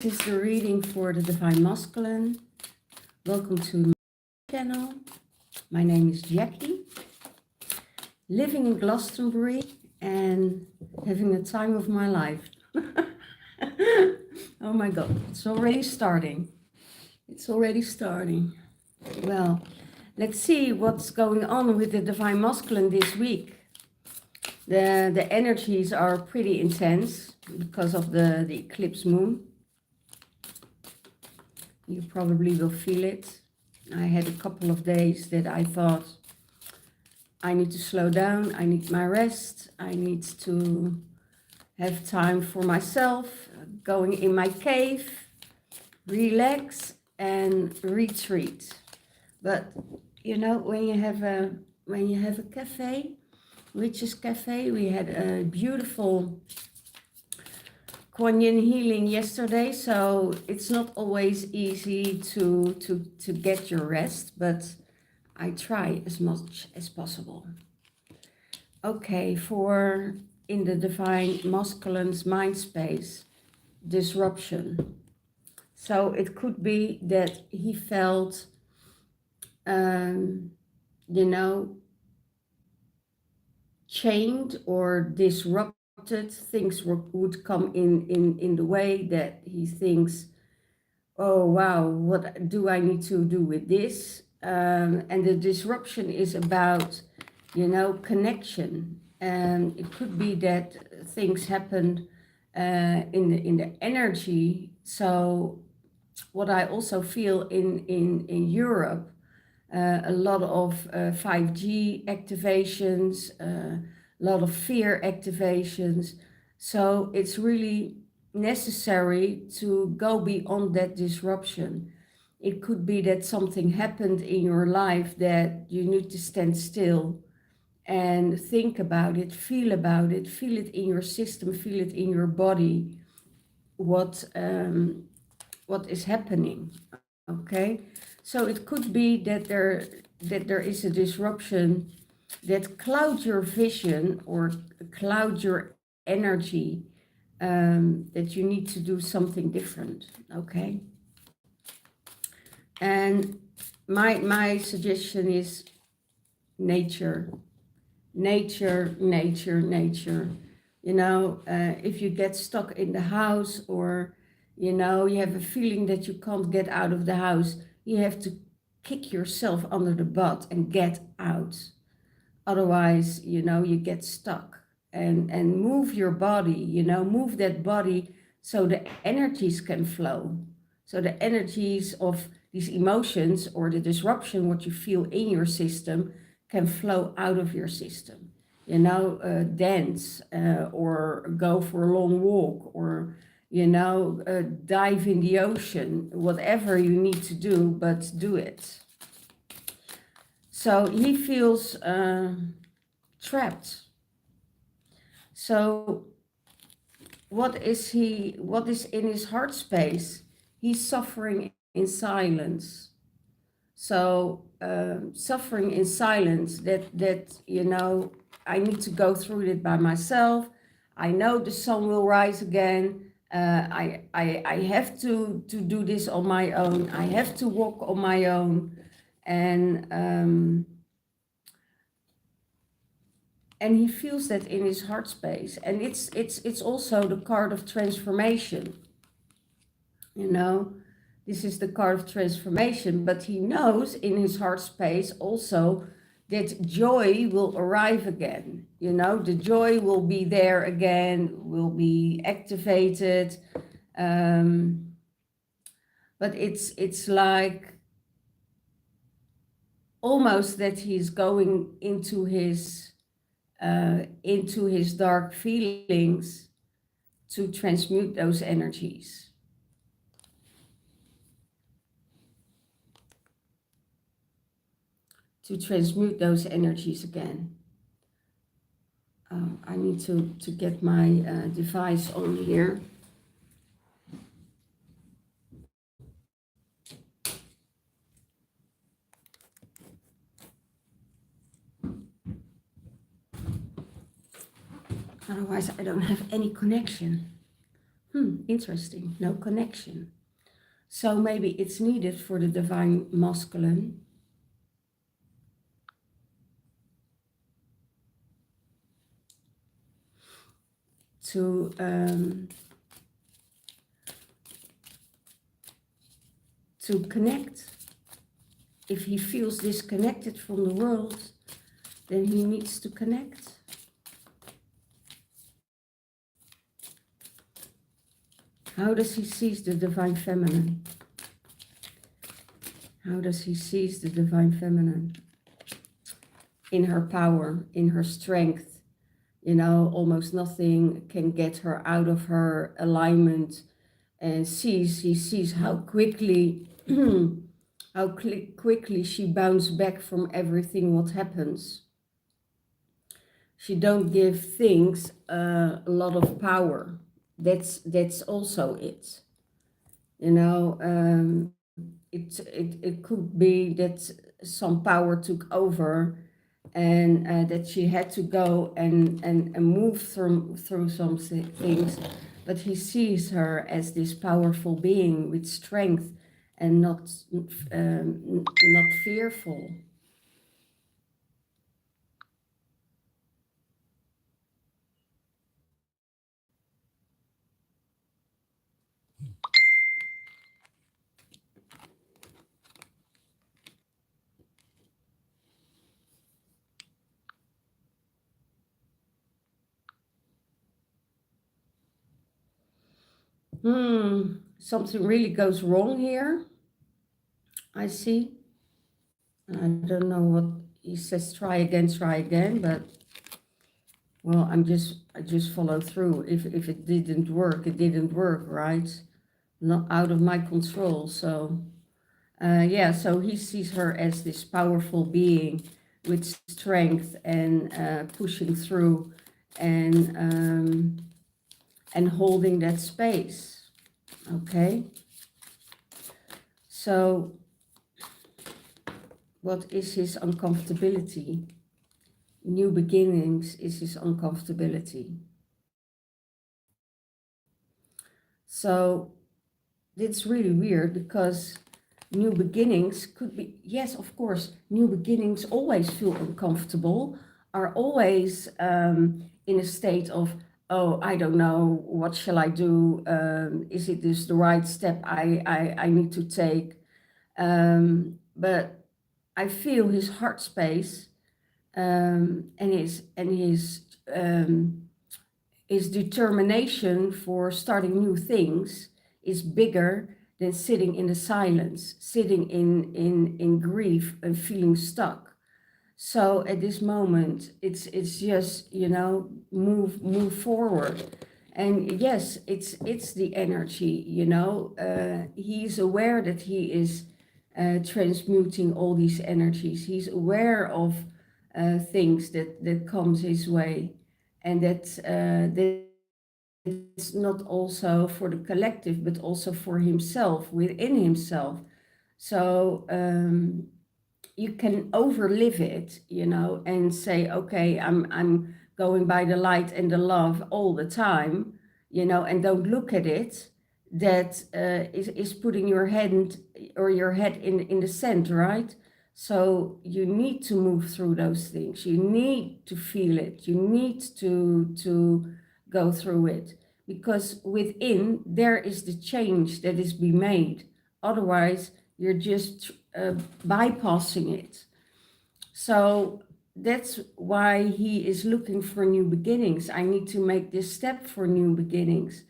This is the reading for the Divine Masculine. Welcome to my channel. My name is Jackie, living in Glastonbury and having the time of my life. Oh my God, it's already starting. It's already starting. Well, let's see what's going on with the Divine Masculine this week. The energies are pretty intense because of the eclipse moon. You probably will feel it. I had a couple of days that I thought, I need to slow down, I need my rest, I need to have time for myself, going in my cave, relax and retreat. But you know, when you have a cafe, Witch's Cafe, we had a beautiful Kuan Yin healing yesterday, so it's not always easy to get your rest, but I try as much as possible. Okay, for in the Divine Masculine's mind space, disruption. So it could be that he felt, you know, chained or disrupted. Things would come in the way that he thinks, oh wow, what do I need to do with this? And the disruption is about, you know, connection. And it could be that things happened in the energy. So what I also feel in Europe, a lot of 5G activations, a lot of fear activations. So it's really necessary to go beyond that disruption. It could be that something happened in your life that you need to stand still and think about it, feel it in your system, feel it in your body, what is happening. Okay, so it could be that there is a disruption that clouds your vision or clouds your energy, that you need to do something different. Okay, and my suggestion is nature. You know, if you get stuck in the house, or you know, you have a feeling that you can't get out of the house, you have to kick yourself under the butt and get out. Otherwise, you know, you get stuck. And move your body, you know, move that body so the energies can flow. So the energies of these emotions or the disruption, what you feel in your system, can flow out of your system. You know, dance, or go for a long walk, or you know, dive in the ocean, whatever you need to do, but do it. So he feels trapped. So what is in his heart space? He's suffering in silence. So suffering in silence, that you know, I need to go through it by myself. I know the sun will rise again. I have to do this on my own. I have to walk on my own. And he feels that in his heart space. And it's also the card of transformation. You know, this is the card of transformation, but he knows in his heart space also that joy will arrive again. You know, the joy will be there again, will be activated. But it's like almost that he's going into his dark feelings to transmute those energies. To transmute those energies again. I need to get my device on here. Otherwise I don't have any connection. Interesting. No connection. So maybe it's needed for the divine masculine to connect. If he feels disconnected from the world, then he needs to connect. How does he seize the divine feminine? How does he seize the divine feminine? In her power, in her strength. You know, almost nothing can get her out of her alignment. And he sees how quickly quickly she bounced back from everything what happens. She don't give things a lot of power. That's also it. You know, it could be that some power took over, and that she had to go and move through some things, but he sees her as this powerful being with strength and not fearful. Something really goes wrong here. I see. I don't know what he says. Try again, but well, I just follow through. If it didn't work, it didn't work, right? Not out of my control. So yeah, so he sees her as this powerful being with strength and pushing through and holding that space. Okay. So what is his uncomfortability? New beginnings is his uncomfortability. So it's really weird because new beginnings could be, yes, of course, new beginnings always feel uncomfortable, are always in a state of, oh, I don't know, what shall I do? Is it this the right step I need to take? But I feel his heart space and his determination for starting new things is bigger than sitting in the silence, sitting in grief and feeling stuck. So at this moment, it's just, you know, move forward. And yes, it's the energy, you know. He's aware that he is transmuting all these energies. He's aware of things that comes his way, and that it's not also for the collective, but also for himself, within himself. So you can overlive it, you know, and say, okay, I'm going by the light and the love all the time, you know, and don't look at it. That is putting your head or your head in the sand, right? So you need to move through those things. You need to feel it. You need to go through it, because within there is the change that is be made. Otherwise, you're just bypassing it. So that's why he is looking for new beginnings. I need to make this step for new beginnings.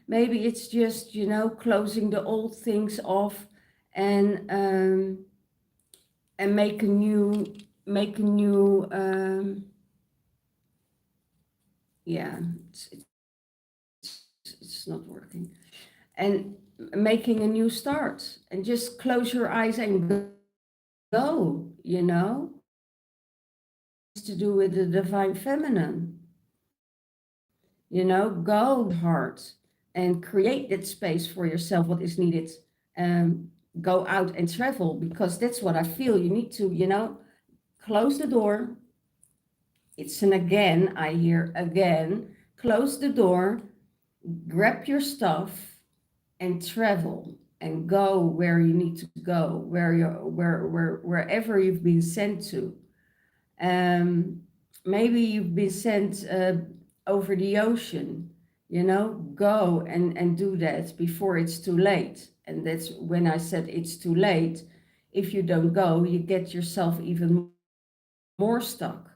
Maybe it's just, you know, closing the old things off and make a new yeah, it's not working. And making a new start, and just close your eyes and go, you know. It's to do with the divine feminine, you know, go hard and create that space for yourself, what is needed. um, Go out and travel, because that's what I feel you need to, you know, close the door. It's an again, I hear again, close the door, grab your stuff, and travel and go where you need to go, wherever you've been sent to. Maybe you've been sent over the ocean, go and do that before it's too late. And that's when I said it's too late. If you don't go, you get yourself even more stuck.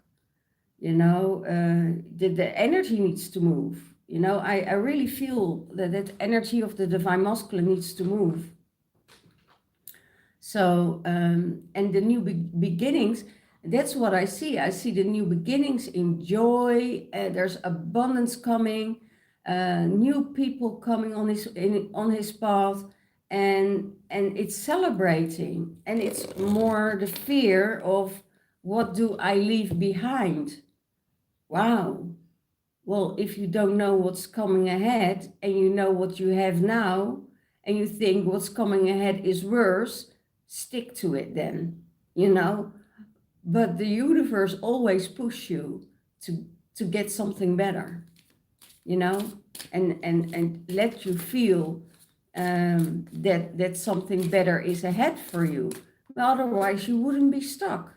The energy needs to move. I really feel that energy of the divine masculine needs to move. So, and the new beginnings, that's what I see. I see the new beginnings in joy. There's abundance coming, new people coming on his path, and it's celebrating. And it's more the fear of, what do I leave behind? Wow. Well, if you don't know what's coming ahead, and you know what you have now, and you think what's coming ahead is worse, stick to it then, But the universe always push you to get something better, and let you feel that something better is ahead for you. Otherwise, you wouldn't be stuck,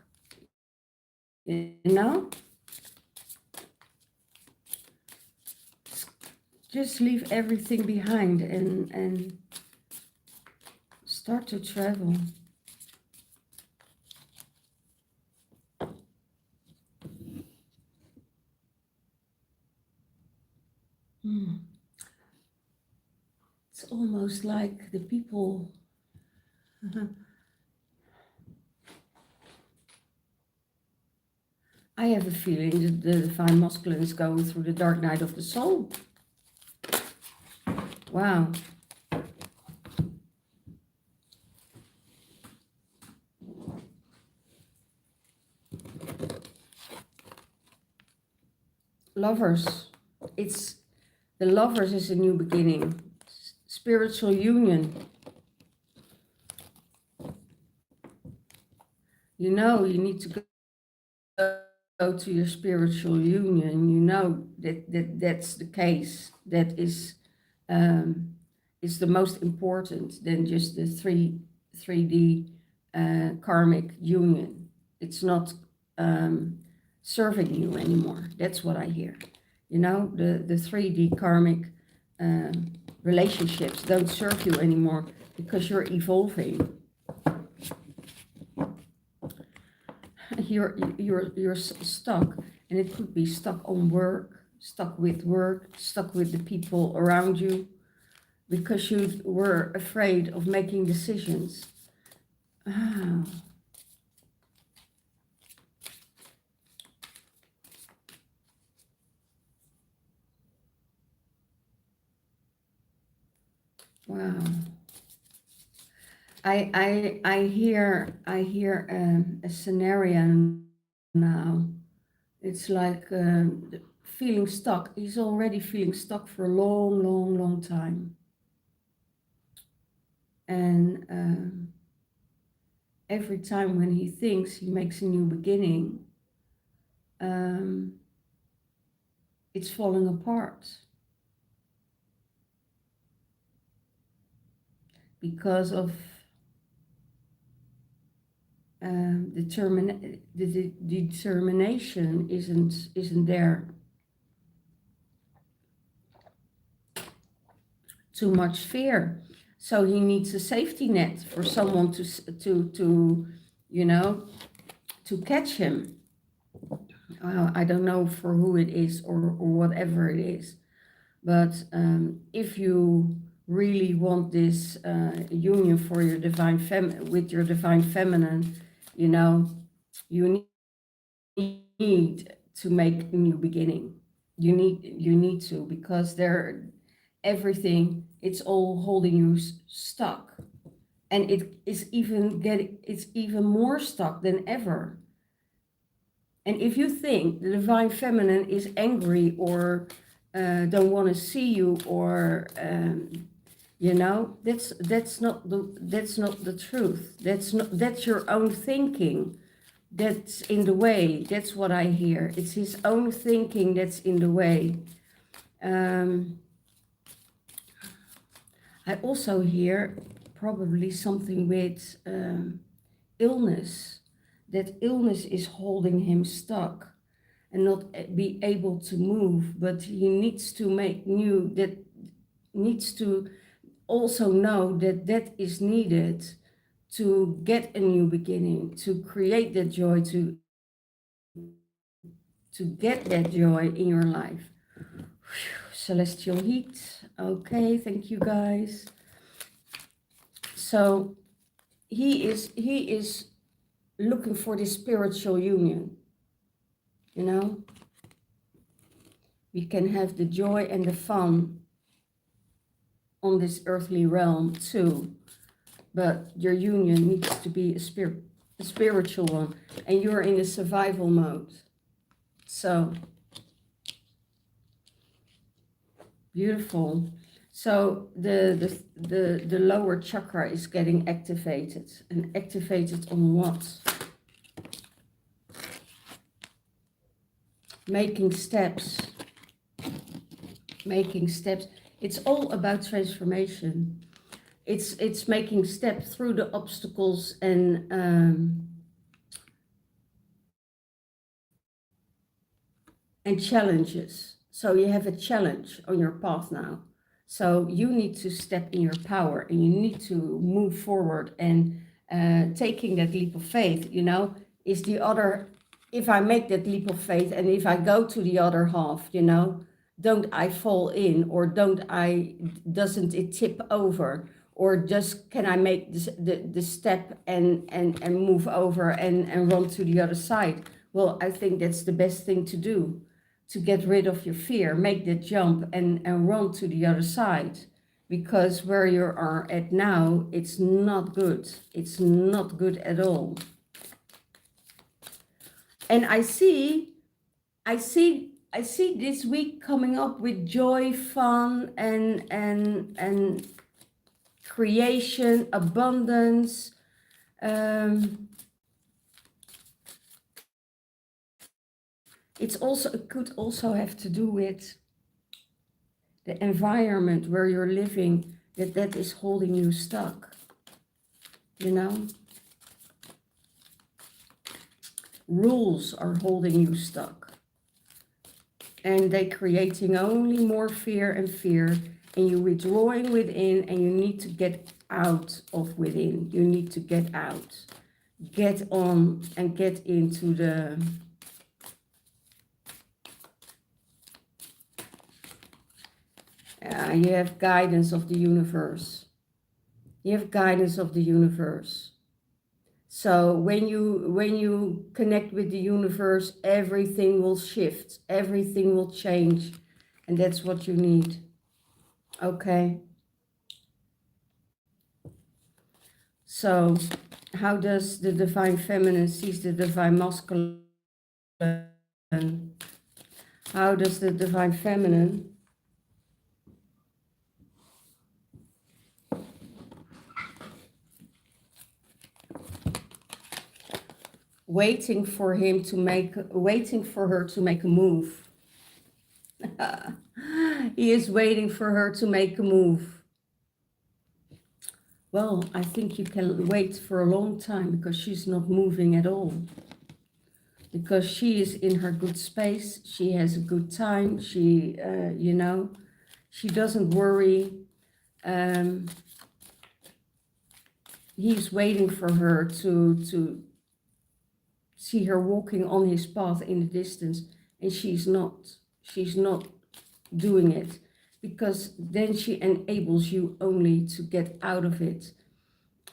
Just leave everything behind and start to travel. It's almost like the people I have a feeling that the divine masculine is going through the dark night of the soul. Wow. Lovers. The lovers is a new beginning. Spiritual union. You need to go to your spiritual union. That's the case. That is the most important than just the 3D karmic union. It's not serving you anymore. That's what I hear. The 3D karmic relationships don't serve you anymore because you're evolving. You're stuck, and it could be stuck on work, stuck with the people around you, because you were afraid of making decisions. Wow. I hear a scenario now. It's like feeling stuck. He's already feeling stuck for a long, long, long time. And every time when he thinks he makes a new beginning, it's falling apart. Because of the determination isn't there. Too much fear. So he needs a safety net for someone to catch him. I don't know for who it is or whatever it is, but if you really want this union for your with your divine feminine, you need to make a new beginning. You need to, because everything, it's all holding you stuck, and it's even more stuck than ever. And if you think the divine feminine is angry or don't want to see you, or that's not the truth. That's your own thinking that's in the way. That's what I hear. It's his own thinking that's in the way. I also hear probably something with illness, that illness is holding him stuck and not be able to move, but he needs to make new, that needs to also know that that is needed to get a new beginning, to create that joy, to get that joy in your life. Whew, celestial heat. Okay, thank you guys. So he is looking for this spiritual union. You know, we can have the joy and the fun on this earthly realm too, but your union needs to be a spiritual one, and you're in a survival mode. So beautiful. So the lower chakra is getting activated, and activated on what? Making steps. Making steps. It's all about transformation. It's making steps through the obstacles and challenges. So you have a challenge on your path now. So you need to step in your power, and you need to move forward, and taking that leap of faith, you know, is the other, if I make that leap of faith and if I go to the other half, you know, don't I fall in, or doesn't it tip over, or just can I make the step and move over and run to the other side? Well, I think that's the best thing to do, to get rid of your fear, make that jump and run to the other side. Because where you are at now, it's not good. It's not good at all. And I see this week coming up with joy, fun, and creation, abundance. It could also have to do with the environment where you're living, that is holding you stuck, you know? Rules are holding you stuck, and they're creating only more fear and fear, and you're withdrawing within, and you need to get out of within. You need to get out, get on and get into the you have guidance of the universe. You have guidance of the universe. So when you connect with the universe, everything will shift, everything will change, and that's what you need. Okay. So how does the divine feminine sees the divine masculine? How does the divine feminine waiting for her to make a move? He is waiting for her to make a move. Well, I think you can wait for a long time, because she's not moving at all. Because she is in her good space, she has a good time, she, you know, she doesn't worry. He's waiting for her to see her walking on his path in the distance, and she's not doing it, because then she enables you only to get out of it,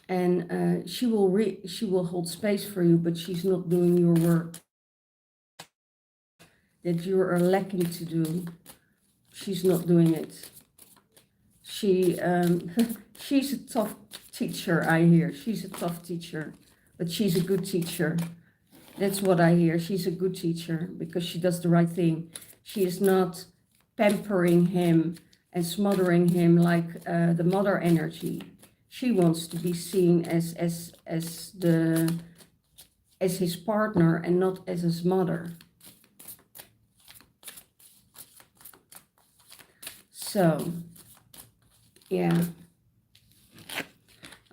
and she will hold space for you, but she's not doing your work that you are lacking to do. She's not doing it. She's a tough teacher, I hear. She's a tough teacher, but she's a good teacher. That's what I hear. She's a good teacher because she does the right thing. She is not pampering him and smothering him like the mother energy. She wants to be seen as his partner and not as his mother. So, yeah.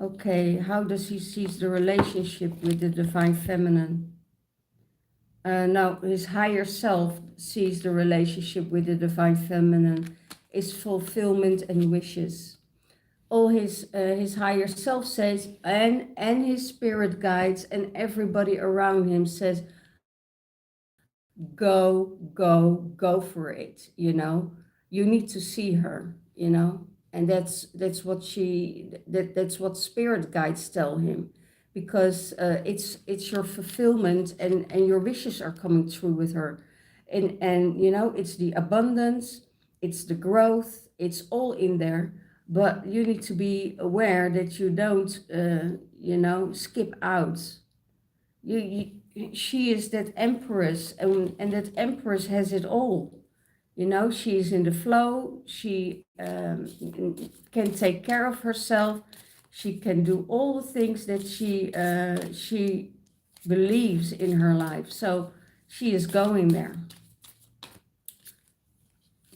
Okay, how does he see the relationship with the divine feminine? Now, his higher self sees the relationship with the divine feminine is fulfillment and wishes. All his higher self says, and his spirit guides and everybody around him says, go for it. You need to see her. And that's what that's what spirit guides tell him, because it's your fulfillment, and your wishes are coming true with her, and it's the abundance, it's the growth, it's all in there. But you need to be aware that you don't skip out. She is that empress, and that empress has it all. She is in the flow. She can take care of herself. She can do all the things that she believes in her life. So she is going there.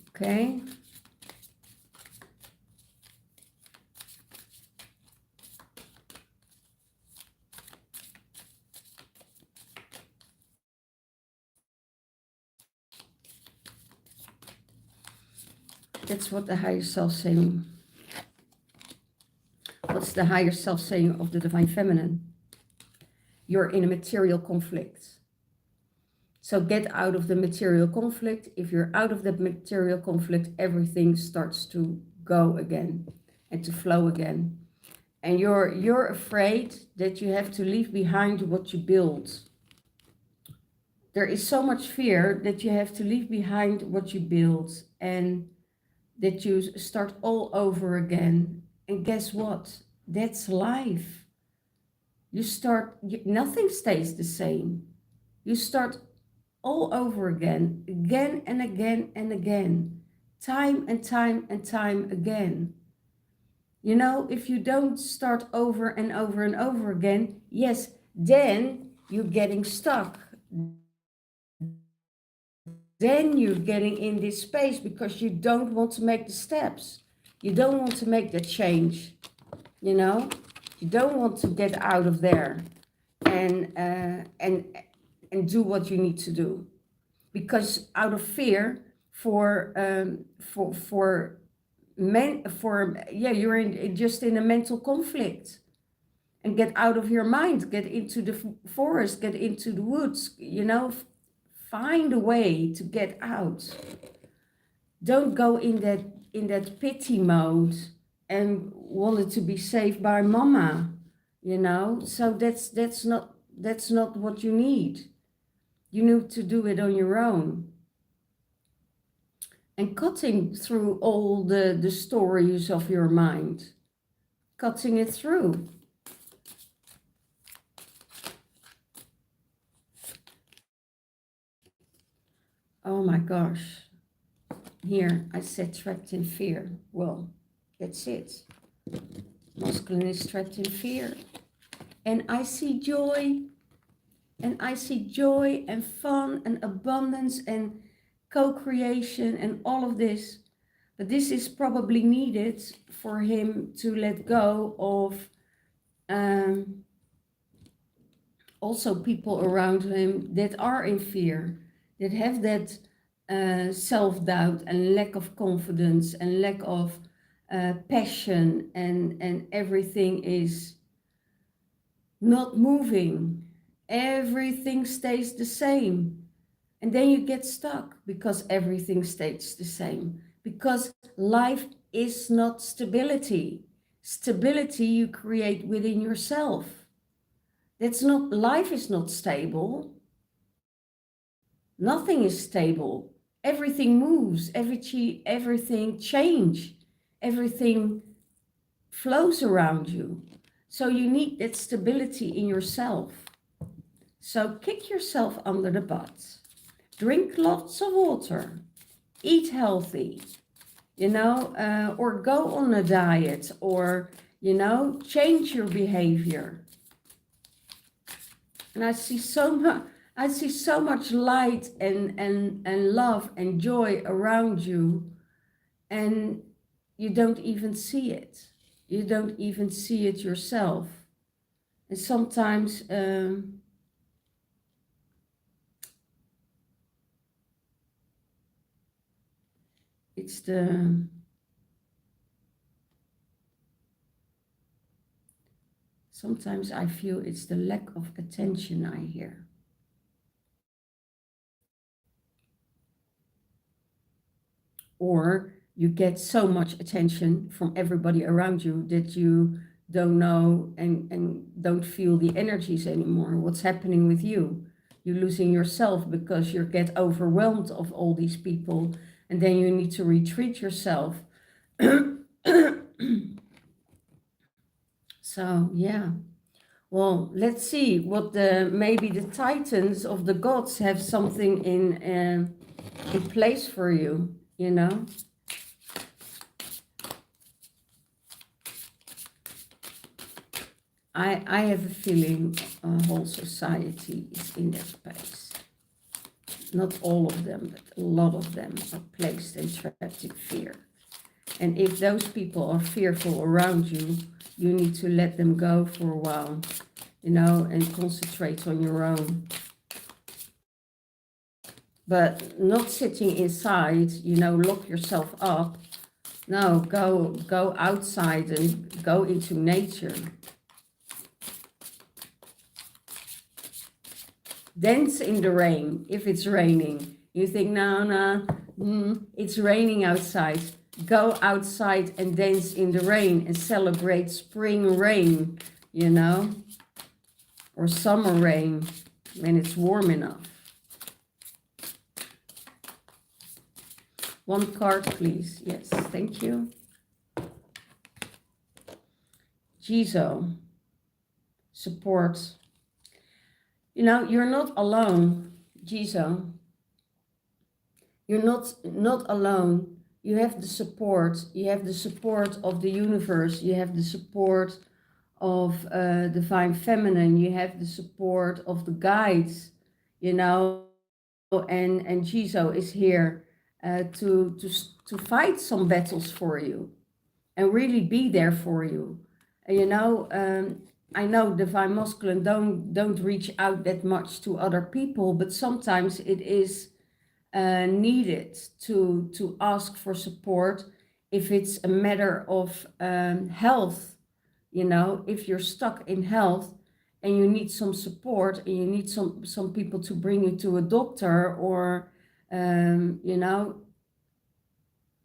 Okay. That's what the higher self saying. What's the higher self saying of the divine feminine? You're in a material conflict. So get out of the material conflict. If you're out of the material conflict, everything starts to go again and to flow again. And you're afraid that you have to leave behind what you built. There is so much fear that you have to leave behind what you built, and that you start all over again. And guess what? That's life. Nothing stays the same. You start all over again and again and again, time and time and time again. If you don't start over and over and over again, yes, then you're getting stuck. Then you're getting in this space because you don't want to make the steps. You don't want to make the change. You don't want to get out of there and do what you need to do, because out of fear you're just in a mental conflict. And get out of your mind, get into the forest, get into the woods, find a way to get out. Don't go in that pity mode and wanted to be saved by mama, so that's not what you need. You need to do it on your own. And cutting through all the stories of your mind, cutting it through. Oh my gosh. Here I said trapped in fear. Well, that's it. Masculine is trapped in fear. And I see joy. And I see joy and fun and abundance and co-creation and all of this. But this is probably needed for him to let go of also people around him that are in fear, that have that self-doubt and lack of confidence and lack of passion, and everything is not moving. Everything stays the same. And then you get stuck because everything stays the same. Because life is not stability. Stability you create within yourself. Life is not stable. Nothing is stable. Everything moves, everything changes, everything flows around you. So you need that stability in yourself. So kick yourself under the butt. Drink lots of water. Eat healthy, or go on a diet, or, change your behavior. And I see so much light and love and joy around you, and you don't even see it. You don't even see it yourself. And sometimes it's sometimes I feel it's the lack of attention I hear. Or you get so much attention from everybody around you that you don't know and don't feel the energies anymore. What's happening with you? You're losing yourself because you get overwhelmed of all these people, and then you need to retreat yourself. So yeah, well, let's see what maybe the titans of the gods have something in place for you, you know. I have a feeling a whole society is in that space. Not all of them, but a lot of them are placed and trapped in fear. And if those people are fearful around you, you need to let them go for a while, you know, and concentrate on your own. But not sitting inside, you know, lock yourself up. No, go outside and go into nature. Dance in the rain if it's raining. You think, no, it's raining outside. Go outside and dance in the rain and celebrate spring rain, you know, or summer rain when it's warm enough. One card, please. Yes, thank you. Jizo, support. You know, you're not alone, Jizo. You're not alone. You have the support. You have the support of the universe. You have the support of divine feminine. You have the support of the guides, you know, and Jizo is here to fight some battles for you and really be there for you. You know, I know divine masculine don't reach out that much to other people, but sometimes it is needed to ask for support if it's a matter of health. You know, if you're stuck in health and you need some support and you need some people to bring you to a doctor, or you know,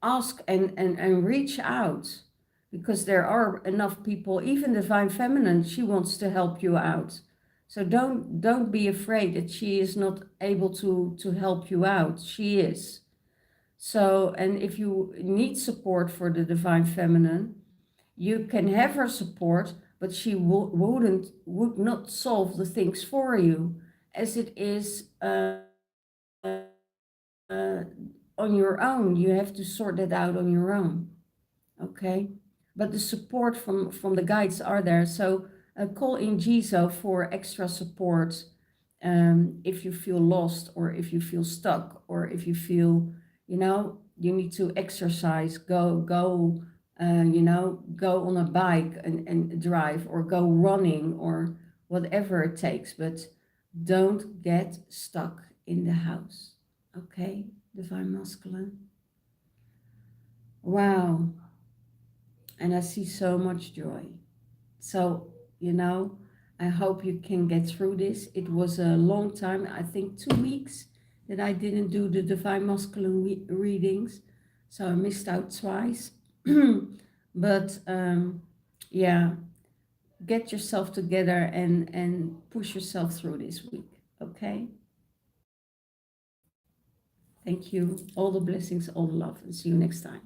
ask and reach out, because there are enough people. Even divine feminine, she wants to help you out. So don't be afraid that she is not able to help you out. She is. So, and if you need support for the divine feminine, you can have her support, but she would not solve the things for you, as it is on your own. You have to sort that out on your own. Okay, but the support from the guides are there. So call in Jizo for extra support if you feel lost, or if you feel stuck, or if you feel, you know, you need to exercise. Go you know, go on a bike and drive, or go running, or whatever it takes, but don't get stuck in the house. Okay, divine masculine. Wow. And I see so much joy. So, you know, I hope you can get through this. It was a long time, I think 2 weeks, that I didn't do the divine masculine readings. So I missed out twice. But yeah, get yourself together and push yourself through this week. Okay? Thank you. All the blessings, all the love, and see you next time.